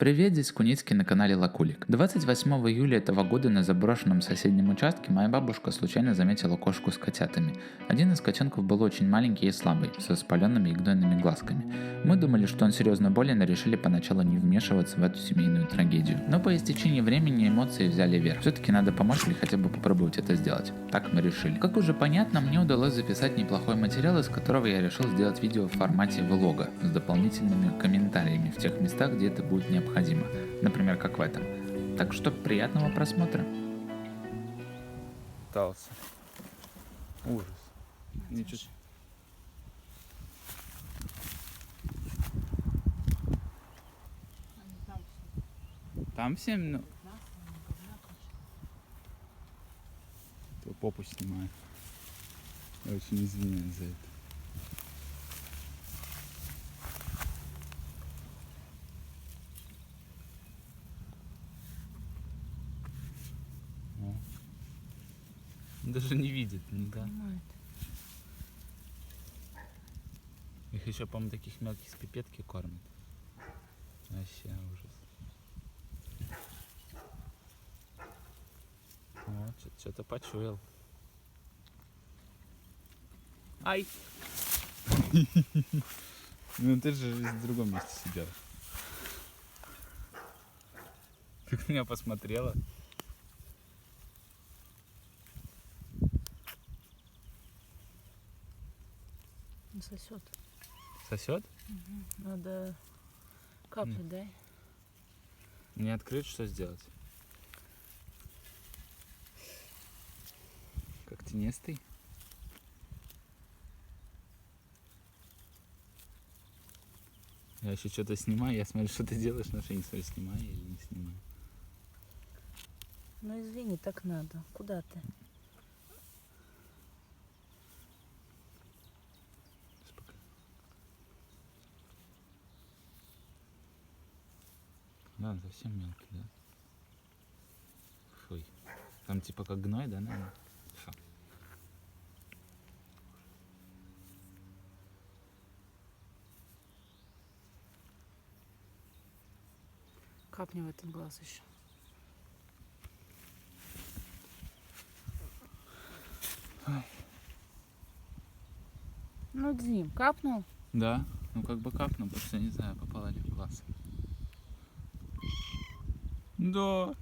Привет, здесь Куницкий на канале Лакулик. 28 июля этого года на заброшенном соседнем участке моя бабушка случайно заметила кошку с котятами. Один из котенков был очень маленький и слабый, с воспаленными и гнойными глазками. Мы думали, что он серьезно болен, и решили поначалу не вмешиваться в эту семейную трагедию. Но по истечении времени эмоции взяли верх. Все-таки надо помочь или хотя бы попробовать это сделать. Так мы решили. Как уже понятно, мне удалось записать неплохой материал, из которого я решил сделать видео в формате влога с дополнительными комментариями в тех местах, где это будет необходимо. Например, как в этом. Так что приятного просмотра. Пытался. Ужас. Ничего. Там всем, ну... То попу снимаю. Я очень извиняюсь за это. О. Даже не видит, да? Понимает. Их еще, по-моему, таких мелких с пипетки кормят. Вообще ужас. Вот, что-то почуял. Ай! Ну ты же в другом месте сидел. Ты на меня посмотрела. Он сосет. Сосет? Надо капли дай. Не открыть, что сделать? Как тенистый? Я еще что-то снимаю, я смотрю, что ты делаешь, но я не смотрю, снимаю или не снимаю. Ну извини, так надо. Куда ты? Спокойно. Да, совсем мелкий, да? Фуй. Там типа как гной, да, наверное? Фу. Капни в этот глаз еще. Ой. Ну, Дим, капнул? Да, ну как бы капнул, потому что, не знаю, попала ли в глаз. Да.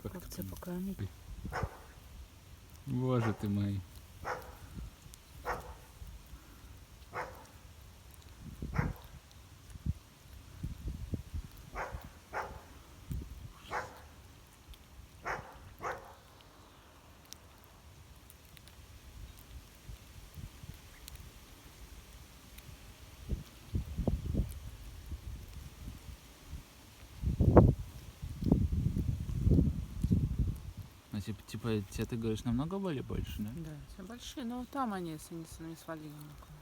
Как Как это тебе понимать? покормить? Боже ты мой. А типа, тебе ты говоришь, намного более больше, да? Да, все большие, но там они, если не свалили никуда.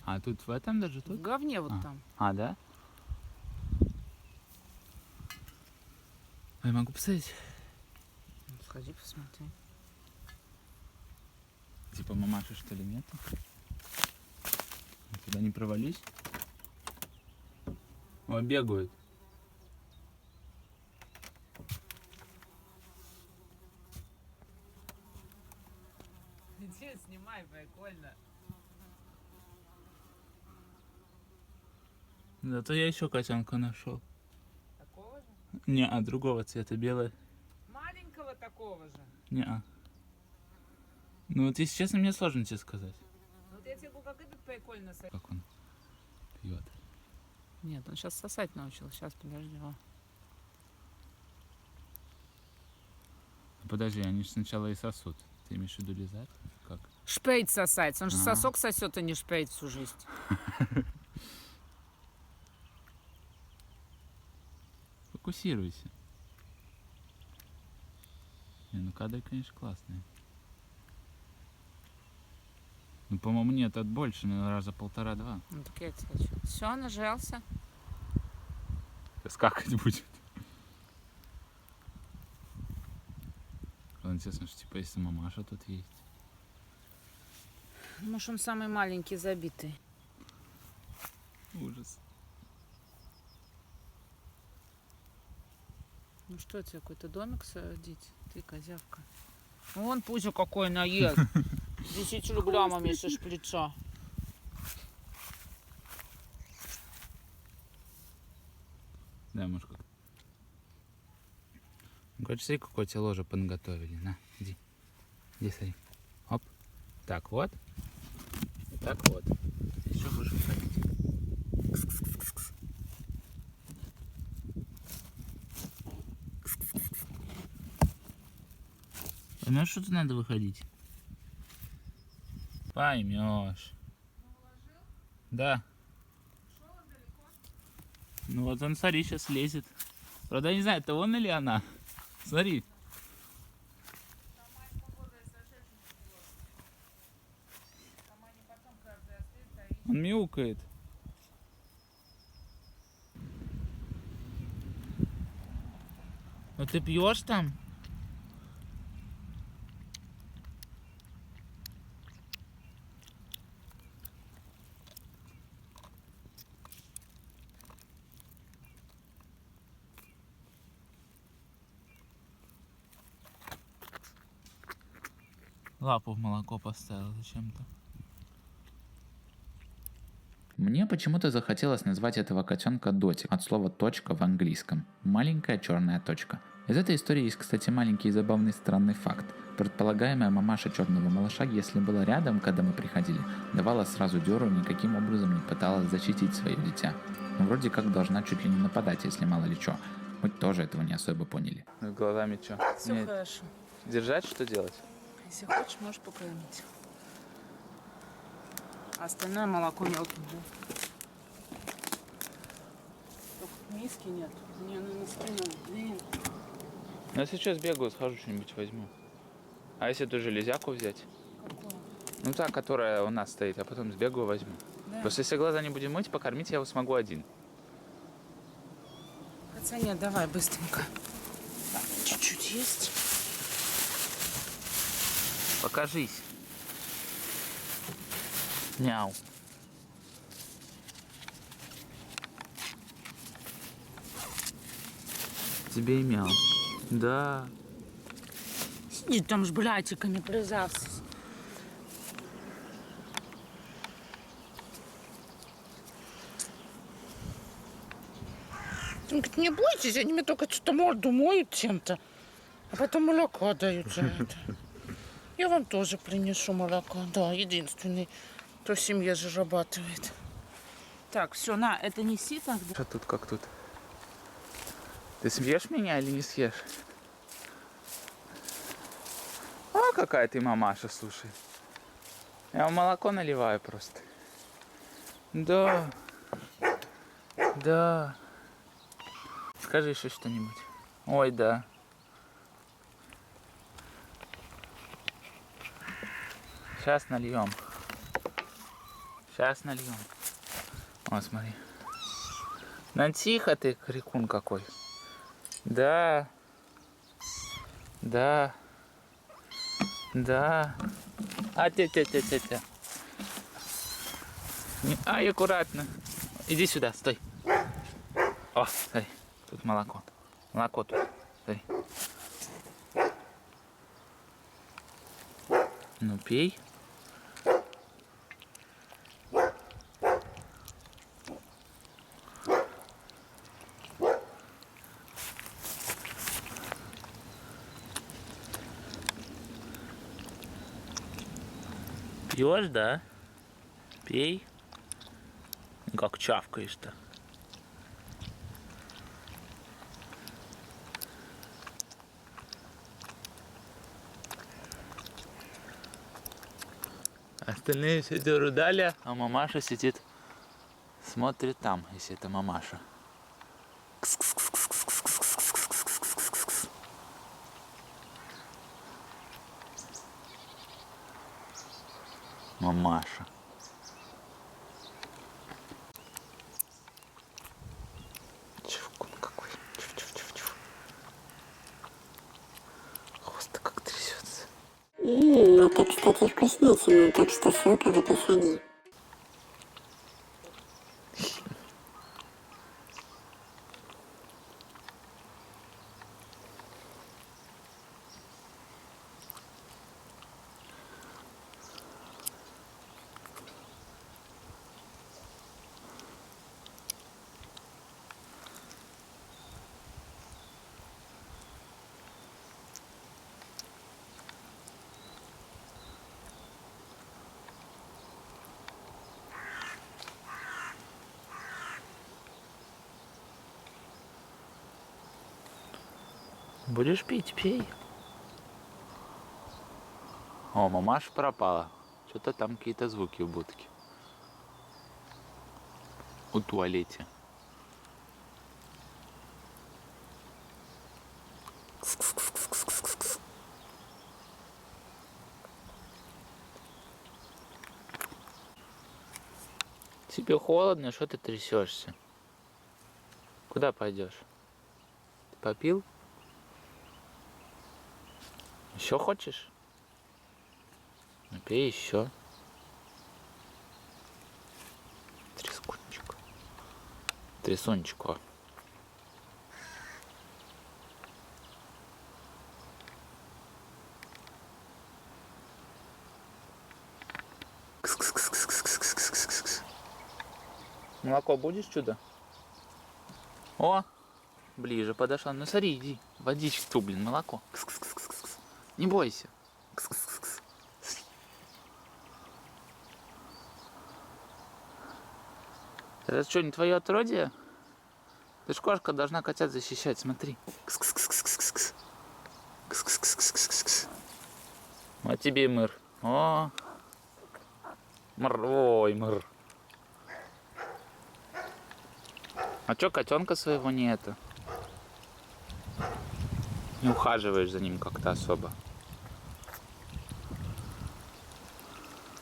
А тут в этом даже В тут? говне вот там. А, да? А я могу посмотреть? Ну, сходи, посмотри. Типа мамаши что ли нету? Туда не провались? О, бегают. Иди, снимай, прикольно. Зато я еще котенка нашел. Такого же? Не, а другого цвета, белое. Маленького такого же. Не, а. Ну вот если честно, мне сложно тебе сказать, Вот я тебе говорю, как этот прикольно сосет. как он пьет. Нет, он сейчас сосать научился. Сейчас, подожди. О. Подожди, они же сначала и сосут. Ты имеешь в виду лизать? Как? Шпейт сосать. Он же Ага. сосок сосет, а не шпейт всю жизнь. Фокусируйся. Не, ну кадры, конечно, классные. Ну, по-моему, нет, это больше, наверное, раза полтора-два. Ну так я тебе хочу. Все, нажался. Скакать будет. Интересно, что типа если мамаша тут есть. Может, он самый маленький, забитый. Ужас. Ну что тебе, какой-то домик садить? Ты козявка. Ну, вон пузо какой наел. 10 рублямами со шприца. Да, может как. Ну, короче, смотри, какое тебе ложе подготовили. На, иди. Иди, смотри. Оп. Так вот. И так вот. Еще будешь выходить. Кс-кс-кс-кс. Поймешь, что тут надо выходить? Поймешь. Да. Ну вот он, смотри, сейчас лезет. Правда, я не знаю, это он или она. Смотри. Он мяукает. Ну ты пьешь там? Лапу в молоко поставил зачем-то. Мне почему-то захотелось назвать этого котенка Дотик, от слова точка в английском. Маленькая черная точка. Из этой истории есть, кстати, маленький и забавный странный факт. Предполагаемая мамаша черного малыша, если была рядом, когда мы приходили, давала сразу дёру, никаким образом не пыталась защитить свое дитя. Но вроде как должна чуть ли не нападать, если мало ли чё. Мы тоже этого не особо поняли. Ну глазами что? Все хорошо. Держать, что делать? Если хочешь, можешь покормить. А остальное молоко мелким, да? Только миски нет. Мне на носки надо. Блин. Ну я сейчас бегаю, схожу, что-нибудь возьму. А если эту железяку взять? Какого? Ну та, которая у нас стоит, а потом сбегаю, возьму. Да. Просто если глаза не будем мыть, покормить я его смогу один. Хотя нет, давай быстренько. Так, чуть-чуть есть. Покажись. Мяу. Тебе и мяу. Да. Сидит там с блятиками, призався. Он говорит, не бойтесь, они мне только что-то морду моют чем-то, а потом молоко дают за это. Я вам тоже принесу молоко. Да, единственный, кто в семье зарабатывает. Так, все, на, это неси тогда. Что тут как тут? Ты съешь меня или не съешь? А какая ты мамаша, слушай. Я вам молоко наливаю просто. Да. Да. Скажи еще что-нибудь. Ой, да. Сейчас нальем. Сейчас нальем. О, смотри. Ну тихо ты, крикун какой. Да. Да. Да. А тя-тя-тя-тя-тя. Ай, аккуратно. Иди сюда, стой. О, смотри, тут молоко. Молоко тут. Смотри. Ну, пей. Пьешь, да? Пей. Как чавкаешь-то. Остальные все дёру дали, а мамаша сидит, смотрит там, если это мамаша. Мамаша. Чевкун какой. Чев-чев-чев-чев. Хвост как трясется. Это, кстати, вкуснятина, так что ссылка в описании. Будешь пить? Пей. О, мамаша пропала. Что-то там какие-то звуки в будке. У туалете. Тебе холодно, что ты трясешься? Куда пойдешь? Ты попил? Еще хочешь? Напей еще. Трескунчик. Трясунчику. Молоко будешь чудо? О, ближе подошла. Ну смотри, иди. Водичку, блин, молоко. Кс-кс-кс-кс-кс. Не бойся. Кс-кс-кс-кс. Это что, не твое отродье? Ты ж кошка должна котят защищать, смотри. Кс-кс-кс-кс-кс. Кс-кс-кс-кс-кс. Вот тебе и мыр. О, мыр, ой, мыр. А чё, котенка своего не это? Не ухаживаешь за ним как-то особо.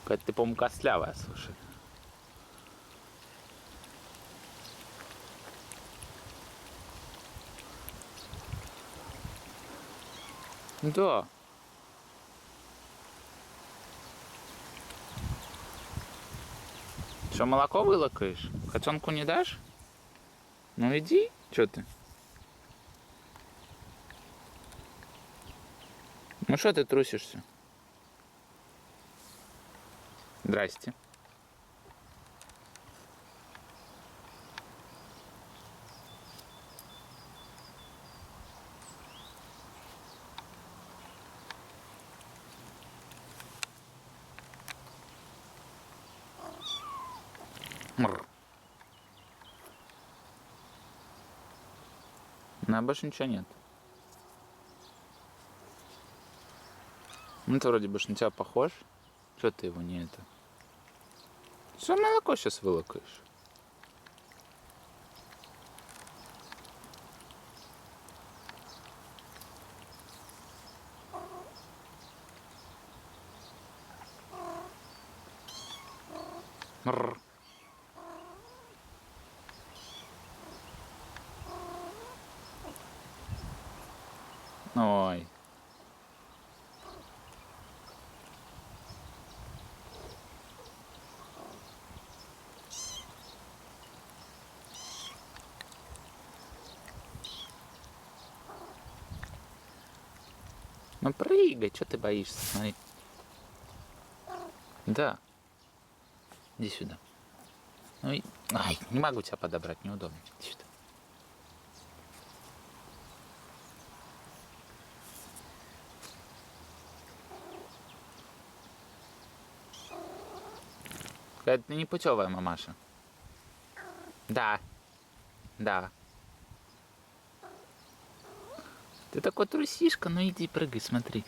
Какая-то ты, по-моему, костлявая, слушай. Да. Что, молоко вылакаешь? Котенку не дашь? Ну иди, что ты? Ну что ты трусишься? Здрасте. Мр. На больше ничего нет. Ну ты вроде бы на тебя похож. Что ты его не это? Что молоко сейчас вылакаешь? Мр. Ой. Ну прыгай, что ты боишься, смотри. Да. Иди сюда. Ну и... Ай, не могу тебя подобрать, неудобно. Иди сюда. Это ты не путевая мамаша. Да. Да. Ты такой трусишка, ну иди прыгай, смотри.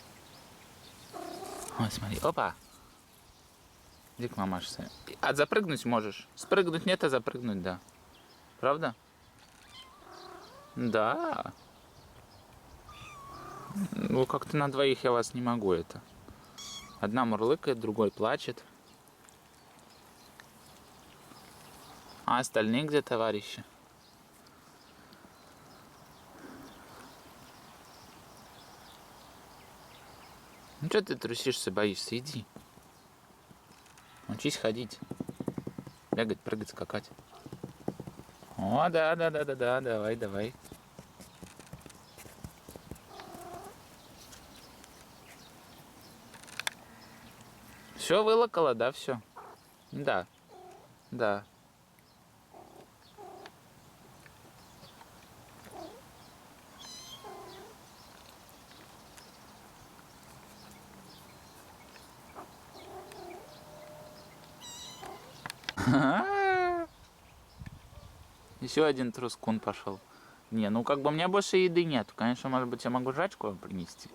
Ой, смотри, опа. Иди к мамаше. А запрыгнуть можешь? Спрыгнуть нет, а запрыгнуть да. Правда? Да. Ну как-то на двоих я вас не могу это. Одна мурлыкает, другой плачет. А остальные где товарищи? Ну что ты трусишься, боишься? Иди. Учись ходить. Бегать, прыгать, скакать. О, да, давай, давай. Все вылокало, да, все? Да. Да. Еще один трускун пошел. Не, ну как бы у меня больше еды нет. Конечно, может быть, я могу жрачку вам принести.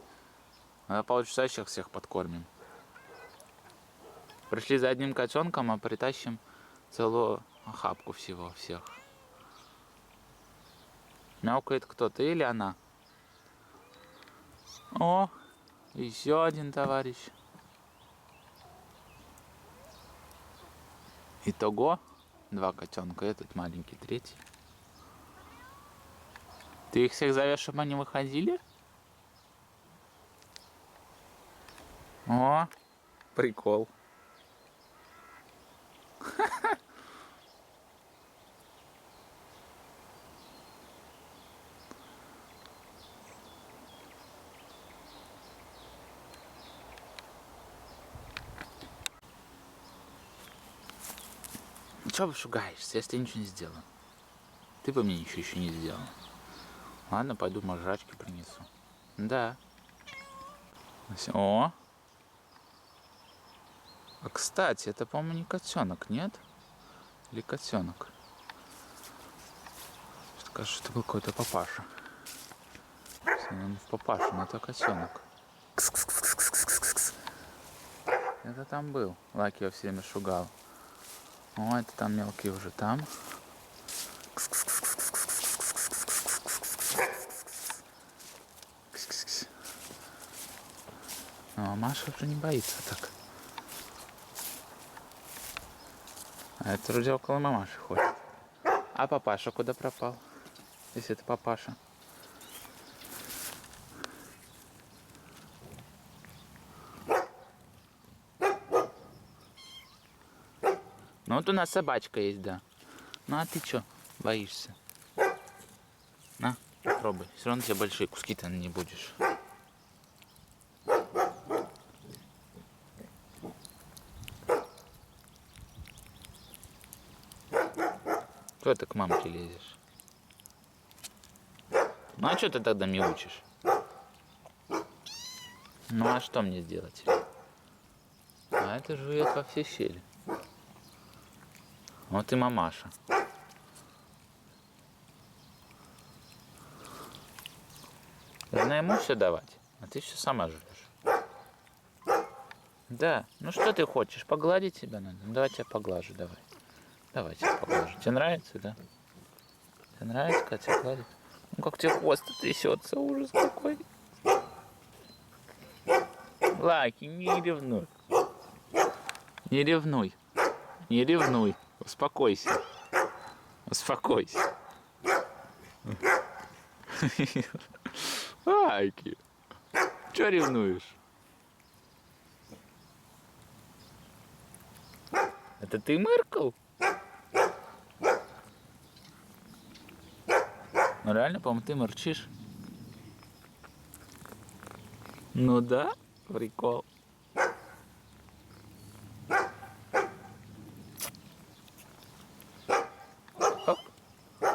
А полчаса сейчас всех подкормим. Пришли за одним котенком, а притащим целую охапку всего всех. Мяукает кто, ты или она? О, еще один товарищ. Итого 2 котенка, этот маленький, 3. Ты их всех зовешь, чтобы они выходили? О, прикол. Чего вы шугаешься, если я ничего не сделал? Ты бы мне ничего еще не сделал. Ладно, пойду, может, жрачки принесу. Да. О. А кстати, это, по-моему, не котенок, нет? Или котенок? Что кажется, что это был какой-то папаша. Он в папашу, но это котенок. Это там был. Лаки его все время шугал. О, это там мелкий уже там. Ну, а Маша уже не боится так. А это вроде около мамаши ходит. А папаша куда пропал? Если это папаша. Ну вот у нас собачка есть, да. Ну а ты чё, боишься? На, попробуй. Все равно тебе большие куски-то не будешь. Что ты к мамке лезешь? Ну а что ты тогда не учишь? Ну а что мне сделать? А это жует во все щели. Вот и мамаша. Должна ему все давать, а ты все сама жуешь. Да, ну что ты хочешь, погладить тебя надо? Ну давай я тебя поглажу, давай. Давай тебя поглажу. Тебе нравится, да? Тебе нравится, когда тебя гладят? Ну как тебе хвост трясется, ужас какой. Лаки, не ревнуй. Не ревнуй. Не ревнуй. Успокойся. Успокойся. Лаки. Чё ревнуешь? Это ты мыркал? Ну реально, по-моему, ты мырчишь. Ну да, прикол. Оп.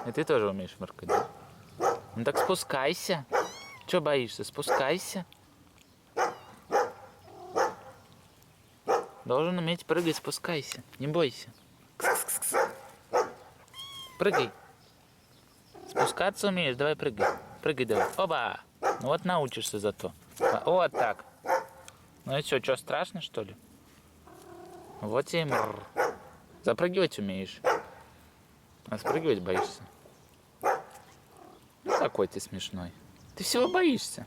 И ты тоже умеешь мыркать, да? Ну так спускайся. Чё боишься? Спускайся. Должен уметь прыгать, спускайся. Не бойся. Прыгай. Спускаться умеешь? Давай прыгай. Прыгай давай. Оба! Ну вот научишься зато. Вот так. Ну и что страшно, что ли? Вот тебе мррр. Запрыгивать умеешь. А спрыгивать боишься. Ну какой ты смешной. Ты всего боишься.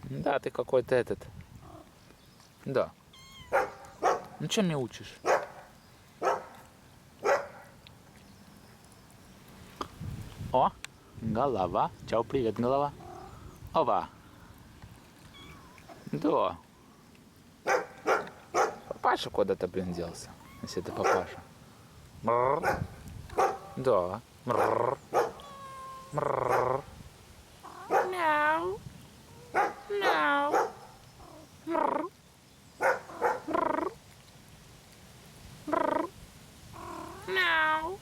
Да, ты какой-то этот. Да. Ну что мне учишь? О, голова. Чао, привет, голова. Оба. Да. Папаша куда-то, блин, делся. Если это папаша. Мррр. Да. Мррр. Мррр. Мяу. Мяу. Мррр. Мррр. Мррр. Мяу.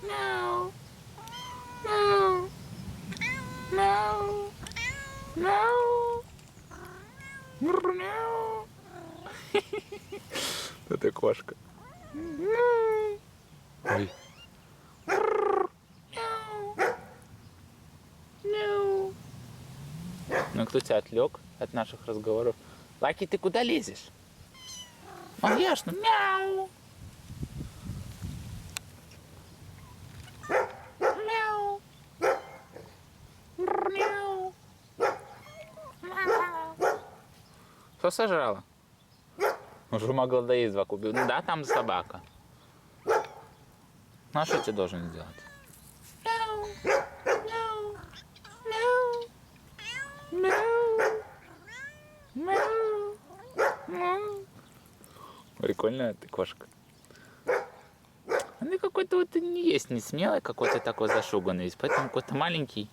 Мяу. Мяу. Мяу. Мяу. Мррр, мяу. Это кошка. Ой, Ну, кто тебя отвлек от наших разговоров? Лаки, ты куда лезешь? Он ешь, ну мяу. Мяу. Мяу. Что сожрала? Уже могла доесть 2 кубика. Ну да, там собака. Ну а что ты должен сделать? Мяу. Мяу. Мяу. Мяу. Мяу. Прикольная ты кошка. Она какой-то вот не есть, не смелый, какой-то такой зашуганный есть. Поэтому какой-то маленький.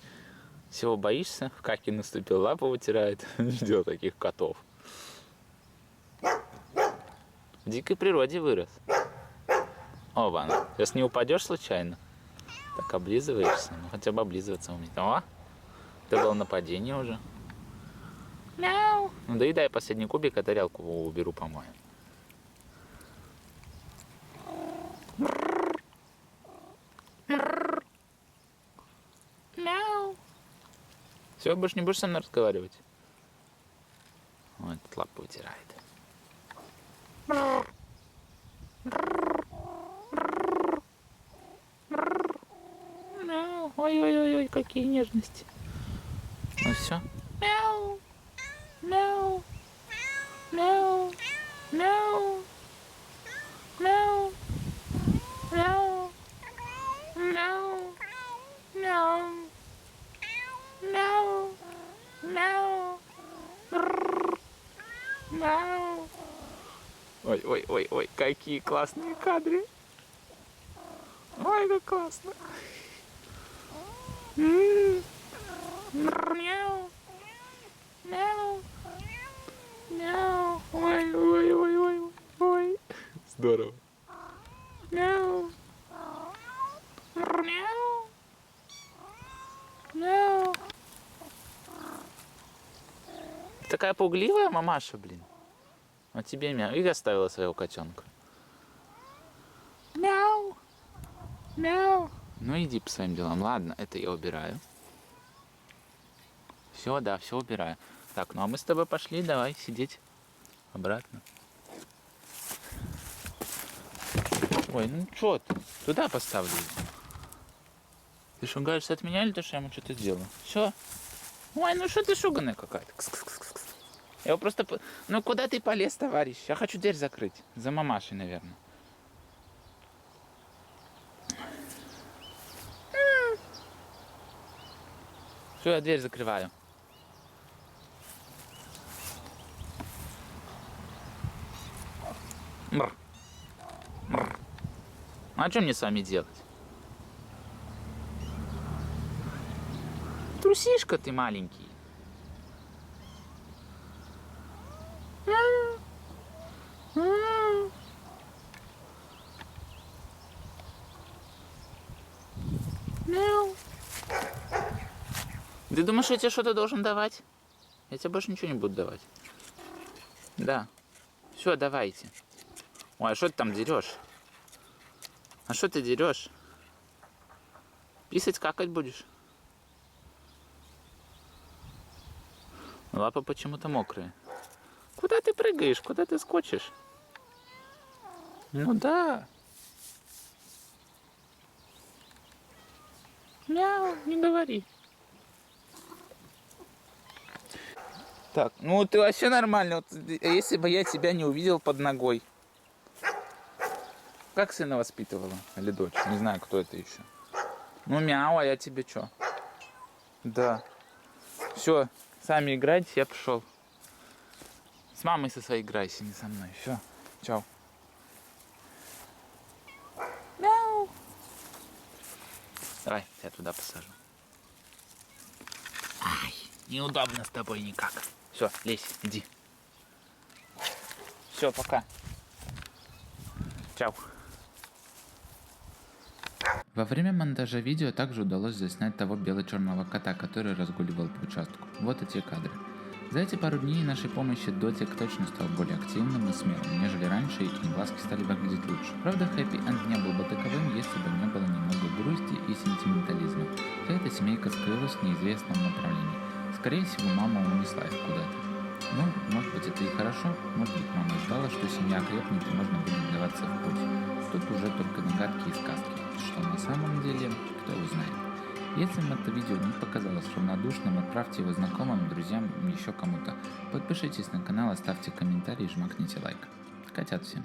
Всего боишься. В каки наступил, лапу вытирает. Не видел таких котов. В дикой природе вырос. Оба, ну. Сейчас не упадешь случайно. Так облизываешься. Ну хотя бы облизываться умеет. О! Это было нападение уже. Мяу. Ну доедай последний кубик, а тарелку уберу, по-моему. Мяу. Все, больше не будешь со мной разговаривать? Вот, этот лапу вытирает. Мяу. Ой-ой-ой, какие нежности. Ну все. Мяу. Мяу. Мяу. Мяу. Мяу. Мяу. Мяу. Мяу. Мяу. Мяу. Мяу. Ой, какие классные кадры. Ой, как классно. Мяу. Мяу. Мяу. Ой. Здорово. Мяу. Мяу. Мяу. Ты такая пугливая мамаша, блин. А тебе мяу. И оставила своего котенка. Мяу. Мяу. Ну иди по своим делам. Ладно, это я убираю. Все, да, все убираю. Так, ну а мы с тобой пошли, давай сидеть обратно. Ой, ну что ты? Туда поставлю. Ты шугаешься от меня или то, что я ему что-то сделаю? Все. Ой, ну что ты шуганая какая-то? Кс-кс-кс-кс. Я его просто... Ну куда ты полез, товарищ? Я хочу дверь закрыть. За мамашей, наверное. Все, я дверь закрываю. Мр. Мр. А что мне с вами делать? Трусишка ты маленький. Мяу. Ты думаешь, я тебе что-то должен давать? Я тебе больше ничего не буду давать. Да. Все, давайте. Ой, а что ты там дерешь? А что ты дерешь? Писать, какать будешь? Лапы почему-то мокрые. Куда ты прыгаешь? Куда ты скочишь? Ну да. Мяу, не говори. Так, ну ты вообще нормально. Вот, если бы я тебя не увидел под ногой. Как сына воспитывала? Или дочь? Не знаю, кто это еще. Ну мяу, а я тебе что? Да. Все, сами играйте, я пошел. С мамой со своей играйся, не со мной. Все, чао. Мяу. Давай, я туда посажу. Ай, неудобно с тобой никак. Все, лезь, иди. Все, пока. Чао. Во время монтажа видео также удалось заснять того бело-черного кота, который разгуливал по участку. Вот эти кадры. За эти пару дней нашей помощи Дотик точно стал более активным и смелым, нежели раньше, и глазки стали выглядеть лучше. Правда, хэппи-энд не был бы таковым, если бы не было немного грусти и сентиментализма. Вся эта семейка скрылась в неизвестном направлении. Скорее всего, мама унесла их куда-то. Ну, может быть, это и хорошо, может быть, мама ждала, что семья крепнет и можно будет вдаваться в путь. Тут уже только догадки и сказки. Что на самом деле, кто его знает. Если вам это видео не показалось равнодушным, отправьте его знакомым, друзьям, еще кому-то. Подпишитесь на канал, оставьте комментарий и жмакните лайк. Котят всем.